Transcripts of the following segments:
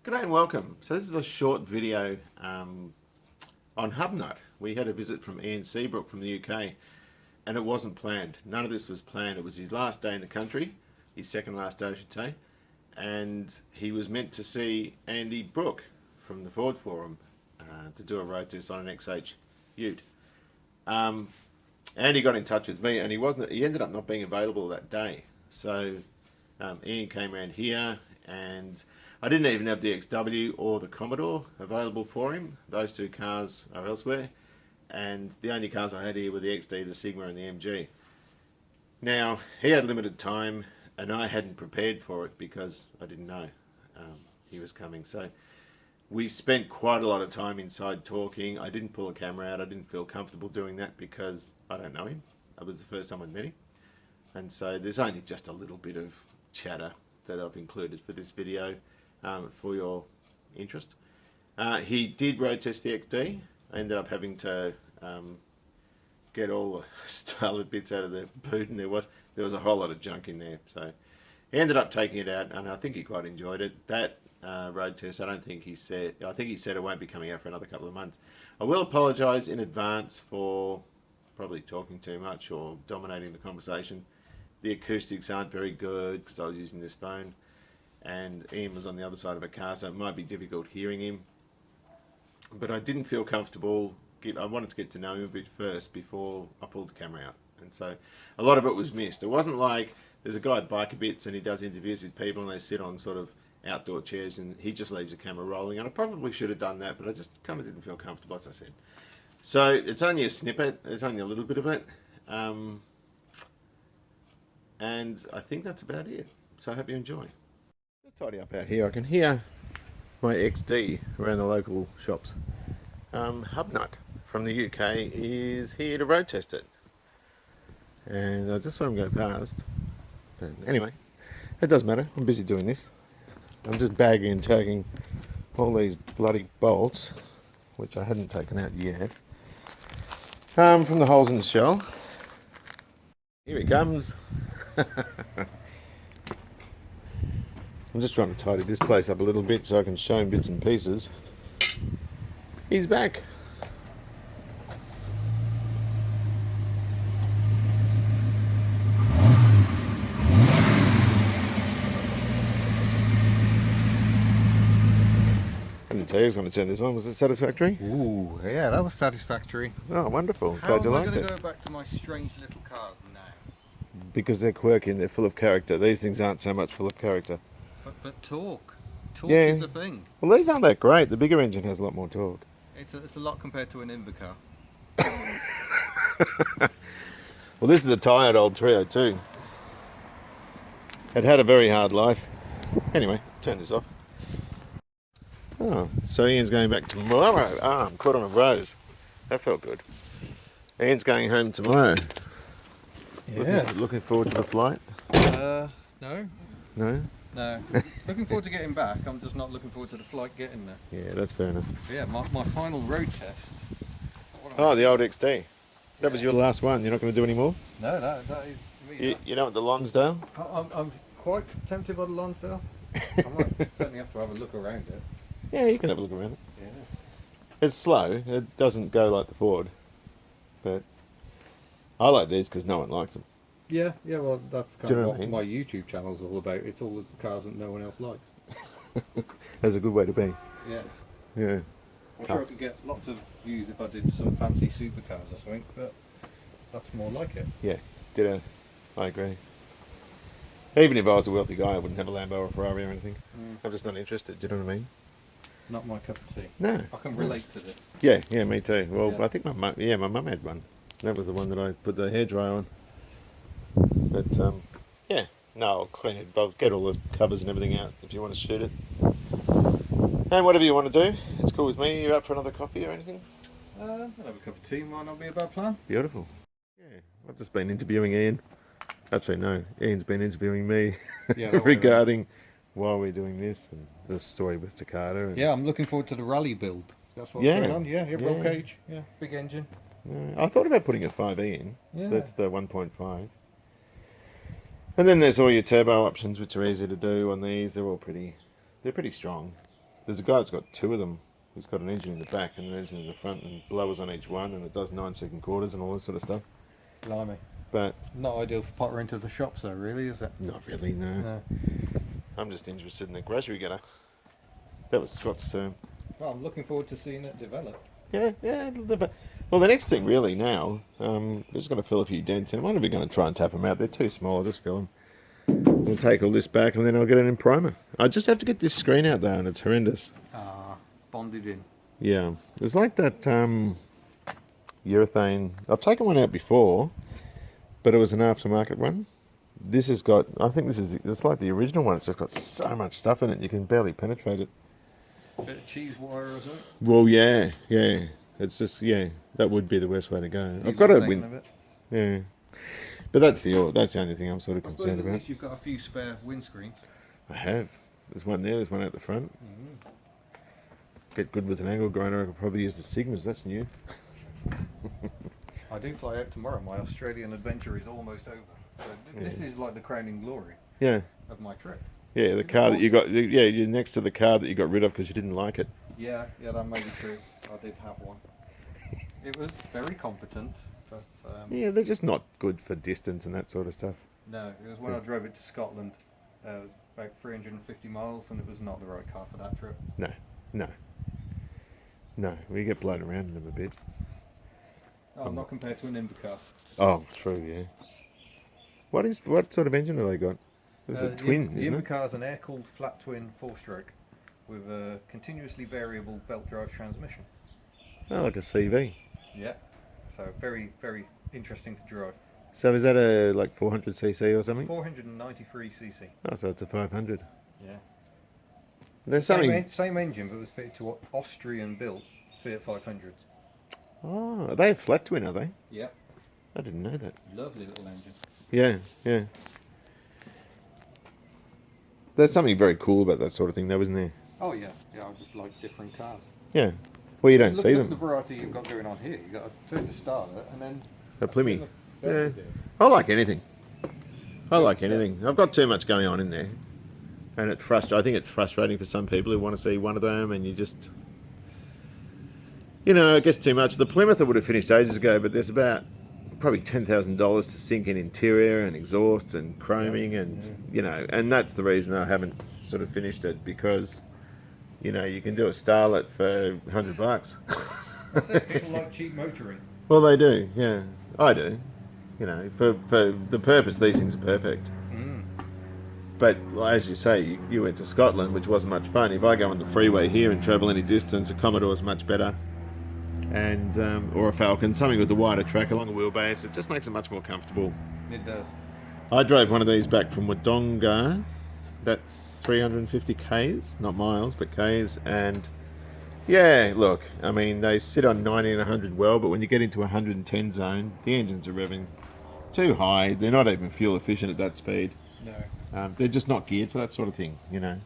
G'day and welcome. So this is a short video on HubNut. We had a visit from Ian Seabrook from the UK and it wasn't planned. None of this was planned. It was his last day in the country, his second last day I should say, and he was meant to see Andy Brook from the Ford Forum to do a road test on an XH Ute. Andy got in touch with me and he ended up not being available that day. So Ian came around here and I didn't even have the XW or the Commodore available for him. Those two cars are elsewhere. And the only cars I had here were the XD, the Sigma and the MG. Now, he had limited time and I hadn't prepared for it because I didn't know he was coming. So we spent quite a lot of time inside talking. I didn't pull a camera out. I didn't feel comfortable doing that because I don't know him. That was the first time I'd met him. And so there's only just a little bit of chatter that I've included for this video for your interest. He did road test the XD. I ended up having to get all the started bits out of the boot, and there was a whole lot of junk in there. So he ended up taking it out, and I think he quite enjoyed it. That road test, I think he said it won't be coming out for another couple of months. I will apologise in advance for probably talking too much or dominating the conversation. The acoustics aren't very good because I was using this phone and Ian was on the other side of a car, so it might be difficult hearing him. But I didn't feel comfortable. I wanted to get to know him a bit first before I pulled the camera out. And so a lot of it was missed. It wasn't like there's a guy at Biker Bits and he does interviews with people and they sit on sort of outdoor chairs and he just leaves the camera rolling. And I probably should have done that, but I just kind of didn't feel comfortable, as I said. So it's only a snippet. There's only a little bit of it. And I think that's about it. So I hope you enjoy. Let's tidy up out here. I can hear my XD around the local shops. HubNut from the UK is here to road test it. And I just saw him go past. But anyway, it doesn't matter. I'm busy doing this. I'm just bagging and tagging all these bloody bolts, which I hadn't taken out yet, from the holes in the shell. Here he comes. I'm just trying to tidy this place up a little bit so I can show him bits and pieces. He's back. I didn't tell you I was going to turn this on. Was it satisfactory? Ooh, yeah, that was satisfactory. Oh, wonderful. How Glad you am I liked going it. to go back to my strange little cars now? Because they're quirky and they're full of character. These things aren't so much full of character. But torque. Torque Yeah. is a thing. Well, these aren't that great. The bigger engine has a lot more torque. It's a lot compared to an Invacar. Well, this is a tired old Trio too. It had a very hard life. Anyway, turn this off. Oh, so Ian's going back tomorrow. Ah, I'm caught on a rose. That felt good. Ian's going home tomorrow. Yeah. Looking forward to the flight. No. No? No. Looking forward to getting back. I'm just not looking forward to the flight getting there. Yeah, that's fair enough. But yeah, my final road test. Oh, the old XD. That was your last one. You're not going to do any more? No, that is me. You know what the Lonsdale? I'm quite tempted by the Lonsdale. I might certainly have to have a look around it. Yeah, you can have a look around it. Yeah. It's slow. It doesn't go like the Ford. But I like these because no one likes them. Yeah, well, that's Do kind you know of what I mean? what my YouTube channel is all about. It's all the cars that no one else likes. That's a good way to be. Yeah. Yeah. I'm sure I could get lots of views if I did some fancy supercars or something, but that's more like it. Yeah. Ditto. I agree. Even if I was a wealthy guy, I wouldn't have a Lambo or a Ferrari or anything. I'm just not interested. Do you know what I mean? Not my cup of tea. No. I can relate to this. Yeah, me too. Well, Yeah. I think my mum had one. That was the one that I put the hairdryer on. But yeah, no, I'll clean it. I'll get all the covers and everything out if you want to shoot it. And whatever you want to do, it's cool with me. You up for another coffee or anything? I'll have a cup of tea, might not be a bad plan. Beautiful. Yeah, I've just been interviewing Ian. Actually, no, Ian's been interviewing me Yeah, regarding why we're doing this and the story with Takata. And, Yeah, I'm looking forward to the rally build. That's what's Yeah. going on. Yeah, roll Yeah. cage. Yeah, big engine. I thought about putting a 5E in. Yeah. That's the 1.5. And then there's all your turbo options, which are easy to do on these. They're pretty strong. There's a guy that's got two of them. He's got an engine in the back and an engine in the front, and blowers on each one, and it does 9-second quarters and all that sort of stuff. Blimey. But Not ideal for potter into the shops though, really, is it? not really, no. No. I'm just interested in the grocery getter. That was Scott's term. Well, I'm looking forward to seeing it develop. Yeah. Well, the next thing really now, just going to fill a few dents in. I'm not even going to try and tap them out. They're too small. I'll just fill them. We'll take all this back and then I'll get it in primer. I just have to get this screen out though, and it's horrendous. Bonded in. Yeah, it's like that urethane. I've taken one out before, but it was an aftermarket one. This has got, I think it's like the original one. It's just got so much stuff in it, you can barely penetrate it. Bit of cheese wire or something? Well, yeah. It's just, that would be the worst way to go. I've got a win. Yeah. But that's the only thing I'm sort of concerned At about. least you've got a few spare windscreens. I have. There's one there, there's one at the front. Get good with an angle grinder, I could probably use the Sigmas, that's new. I do fly out tomorrow. My Australian adventure is almost over. So this is like the crowning glory of my trip. Yeah, the car that you got, you're next to the car that you got rid of because you didn't like it. Yeah, that may be true. I did have one. It was very competent, but... yeah, they're just not good for distance and that sort of stuff. No, it was when I drove it to Scotland. It was about 350 miles and it was not the right car for that trip. No, we get blown around in them a bit. Oh, not compared to an Invacar. Oh, true, yeah. What sort of engine have they got? This is a twin, the isn't it? Invacar is an air-cooled flat-twin four-stroke with a continuously variable belt-drive transmission. Oh, like a CV. Yeah, so very, very interesting to drive. So is that a like 400cc or something? 493cc. Oh, so it's a 500. Yeah. There's something. Same engine, but it was fitted to Austrian-built Fiat 500s. Oh, are they a flat twin? Are they? Yeah. I didn't know that. Lovely little engine. Yeah. There's something very cool about that sort of thing, though, isn't there? Oh yeah, I just like different cars. Yeah. Well, you don't see Look at them. the variety you've got going on here. You've got a Toyota Starlet and then A Plymouth. Yeah. I like anything. I've got too much going on in there, and I think it's frustrating for some people who want to see one of them, and you just, it gets too much. The Plymouth I would have finished ages ago, but there's about probably $10,000 to sink in interior and exhaust and chroming, and and that's the reason I haven't sort of finished it, because you can do a Starlet for $100. That's it. People like cheap motoring. Well, they do, yeah. I do. For the purpose, these things are perfect. But as you say, you went to Scotland, which wasn't much fun. If I go on the freeway here and travel any distance, a Commodore is much better, and or a Falcon, something with a wider track along a wheelbase. It just makes it much more comfortable. It does. I drove one of these back from Wodonga. That's 350 k's, not miles, but k's, and yeah, look, I mean, they sit on 90 and 100 well, but when you get into 110 zone, the engines are revving too high. They're not even fuel efficient at that speed. No. They're just not geared for that sort of thing, And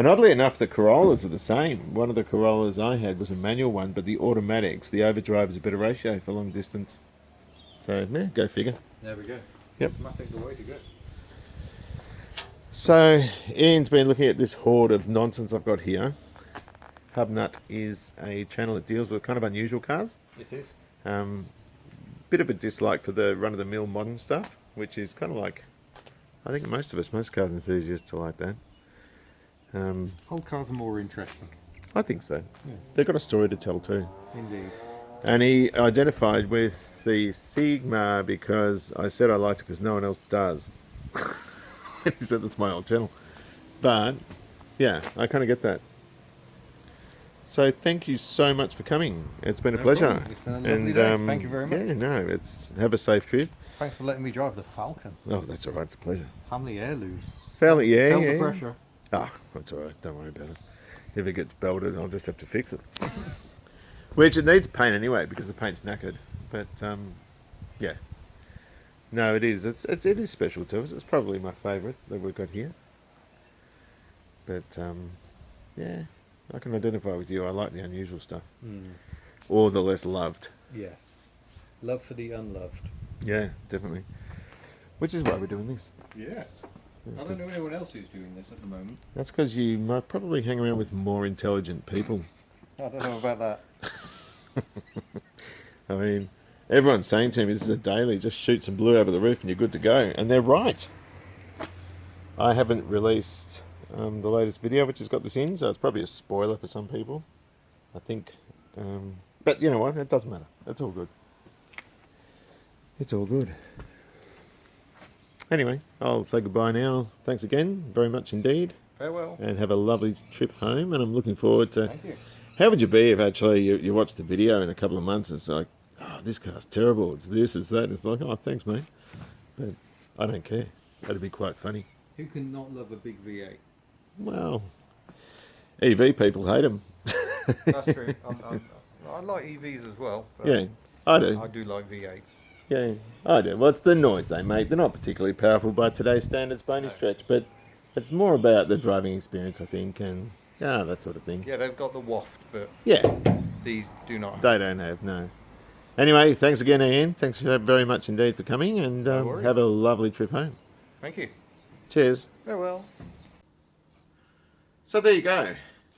oddly enough, the Corollas are the same. One of the Corollas I had was a manual one, but the automatics, the overdrive is a better ratio for long distance. So, yeah, go figure. There we go. Yep. Automatic the way to go. So, Ian's been looking at this horde of nonsense I've got here. HubNut is a channel that deals with kind of unusual cars. It is. Bit of a dislike for the run-of-the-mill modern stuff, which is kind of like, I think most car enthusiasts are like that. Old cars are more interesting. I think so. Yeah. They've got a story to tell too. Indeed. And he identified with the Sigma because I said I liked it because no one else does. He said that's my old channel. But, yeah, I kind of get that. So thank you so much for coming. It's been a pleasure. Problem. It's been a lovely day. Thank you very much. Yeah, no, have a safe trip. Thanks for letting me drive the Falcon. Oh, that's all right. It's a pleasure. Family heirloom. Fairly, yeah. Felt the pressure. That's all right. Don't worry about it. If it gets belted, I'll just have to fix it. Which it needs paint anyway because the paint's knackered. But yeah. No, it is. It is special to us. It's probably my favourite that we've got here. But yeah, I can identify with you. I like the unusual stuff, or the less loved. Yes. Love for the unloved. Yeah, definitely. Which is why we're doing this. Yes. I don't know anyone else who's doing this at the moment. That's because you might probably hang around with more intelligent people. I don't know about that. I mean, everyone's saying to me, this is a daily, just shoot some blue over the roof and you're good to go. And they're right. I haven't released the latest video, which has got this in, so it's probably a spoiler for some people, I think. But you know what? It doesn't matter. It's all good. It's all good. Anyway, I'll say goodbye now. Thanks again, very much indeed. Farewell. And have a lovely trip home. And I'm looking forward to... Thank you. How would you be if actually you watch the video in a couple of months and it's like, oh, this car's terrible, it's this, it's that. It's like, oh, thanks, mate. But I don't care. That'd be quite funny. Who can not love a big V8? Well, EV people hate them. That's true. I like EVs as well. But Yeah, I do. I do like V8s. Yeah, I do. Well, it's the noise they make. They're not particularly powerful by today's standards by any stretch, but it's more about the driving experience, I think, and that sort of thing. Yeah, they've got the waft, but Yeah, these do not. they don't have, no. Anyway, thanks again, Ian. Thanks very much indeed for coming, and No worries. have a lovely trip home. Thank you. Cheers. Farewell. So there you go.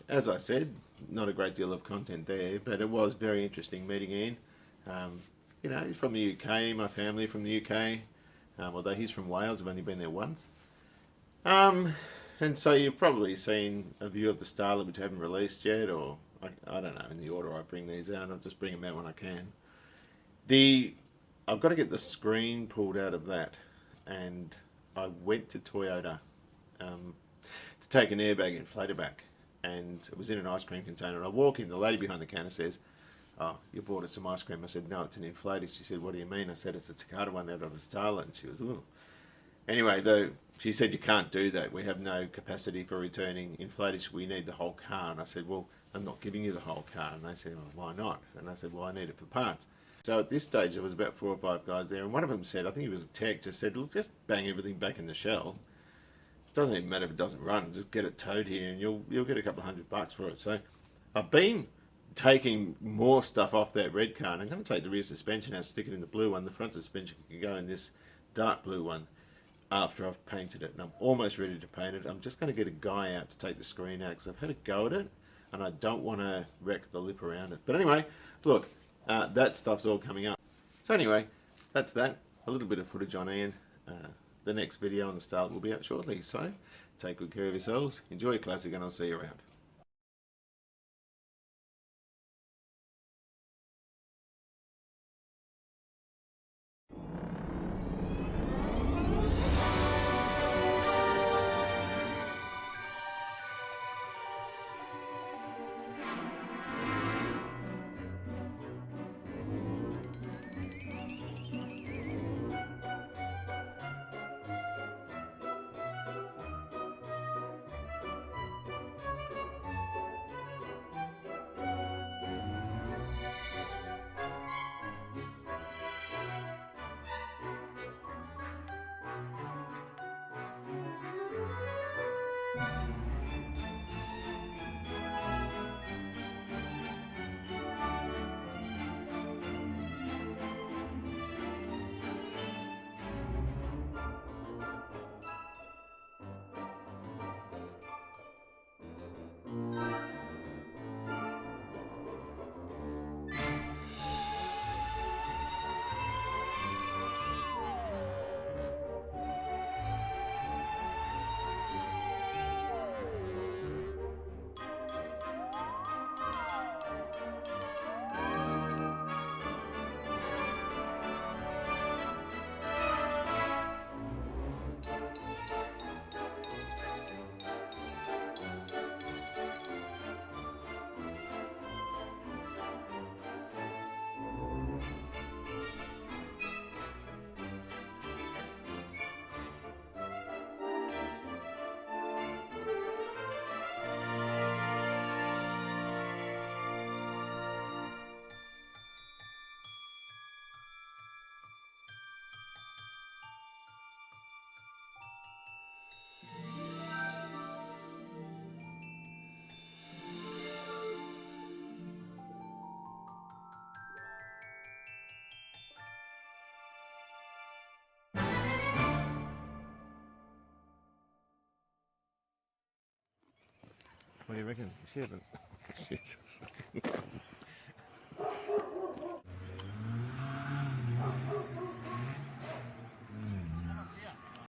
As I said, not a great deal of content there, but it was very interesting meeting Ian. You know, he's from the UK, my family from the UK, although he's from Wales, I've only been there once. And so you've probably seen a view of the Starlet which I haven't released yet, or I don't know, in the order I bring these out, I'll just bring them out when I can. I've got to get the screen pulled out of that, and I went to Toyota to take an airbag inflator back, and it was in an ice cream container, and I walk in, the lady behind the counter says, oh, you bought us some ice cream. I said, no, it's an inflator. She said, what do you mean? I said, it's a Takata one out of the Starlet. And she was, ooh. Anyway, though, she said, you can't do that. We have no capacity for returning inflators. We need the whole car. And I said, well, I'm not giving you the whole car. And they said, well, why not? And I said, well, I need it for parts. So at this stage, there was about 4 or 5 guys there. And one of them said, I think he was a tech, just said, look, just bang everything back in the shell. It doesn't even matter if it doesn't run. Just get it towed here and you'll get a couple of $100 for it. So I've been taking more stuff off that red car, and I'm going to take the rear suspension out, stick it in the blue one. The front suspension can go in this dark blue one after I've painted it, and I'm almost ready to paint it. I'm just going to get a guy out to take the screen out because I've had a go at it and I don't want to wreck the lip around it. But anyway, look, that stuff's all coming up. So anyway, that's that. A little bit of footage on Ian. The next video on the Starlet will be out shortly, so take good care of yourselves, enjoy your classic, and I'll see you around. What do you reckon? Shit.